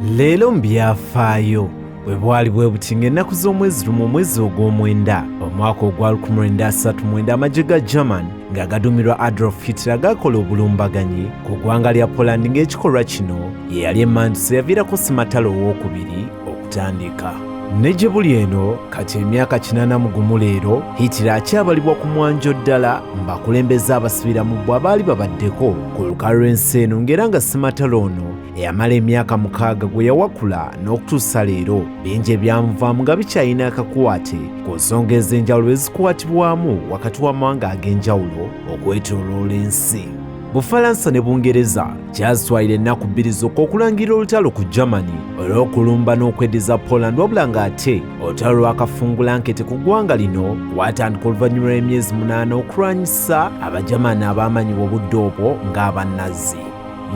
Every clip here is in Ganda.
Leero mu byafaayo bwe bwali bwe buti ng'ennaku z'omwezi lumu omwezi ogw'omwenda omwaka ogwa 1939 amagye ga German nga gaduumirwa Adolf Hitler gaakola obulumbaganyi ku ggwanga lya Poland ng'ekikolwa kino ye yali emmanduso yaviirako Sematalo owookubiri okutandika. Ne gye buli eno kati emyaka 81 leero Hitler akyabalibwa ku mwanjo ddala mbakulembeze abasibiramu abaali babaddeko ku lukalu lw'ensi eno ng'era nga Sematalo ono eyamala emyaka 6 gwe yawakula n'okutuusa leero bingi ebyamuvaamu nga bikyalina akakwate ku nsonga ez'enjawulo ezikwatibwamu wakati w'amawanga ag'enjawulo okwetooloola ensi. Bufalansa ne Bungereza kyazitwalira ennaku 2 zokka okulangira olutalo ku Germany olw'okulumba n'okweddiza Poland wabula ng'ate olutalo lw'akafungulankete ku ggwanga lino lwatandika oluvannyuma lw'emyezi 8 okulwanyisa Abajamani abaamanyibwa obudde obwo ng'abannazzi.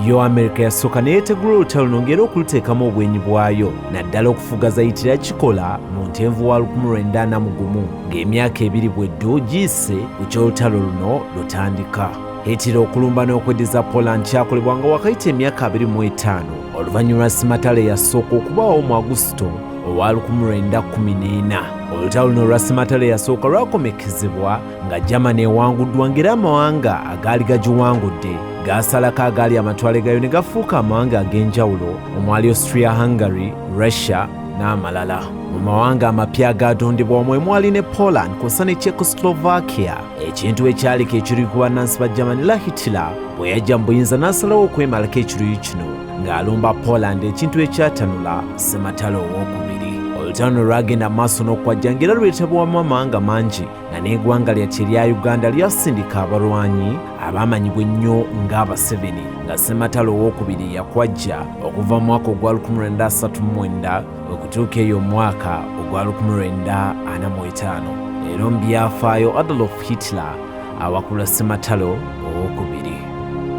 Yo Amerika yasooka neyeetegula olutalo luno ng'era okuluteekamu obwenyi bwayo naddala okufugaza Hitler yakikola mu Ntenvu wa 1941 ng'emyaka 2 bweddu giyise ku ky'olutalo luno lutandika. Hitler okulumba n'okweddiza Poland kyakolebwanga wakayita emyaka 25 oluvannyuma lwa Sematalo eyasooka okubaawo mu Augusito owa 1914. Olutalo luno lwa Sematalo eyasooka lwakomekezebwa nga Germany ewanguddwa ng'era amawanga agaali gagiwangudde gaasalako agaali amatwale gayo ne gafuuka amawanga ag'enjawulo omwali Austria-Hungary, Russia n'amalala. Mu mawanga amapya agatondebwa omwe mwali ne Poland kw'ossa ne Czechoslovakia, ekintu ekyaliko ekiruyi ku bannansi ba Germany la Hitler bwe yajja mu buyinza n'asalawo okwemalako ekiruyi kino ng'alumba Poland, ekintu ekyatanula Sematalo owookubiri. Olutalo lwagenda mu maaso n'okwajja ng'era lwetabwamu amawanga mangi nga n'eggwanga lyatye erya Uganda lyasindika abalwanyi abaamanyibwa ennyo ng'Abaseveni nga Sematalo owookubiri yakwajja okuva mu mwaka ogwa 1939 okutuuka eyo omwaka ogwa 1945. Leero mu byafaayo Adolf Hitler awakula Sematalo owookubiri.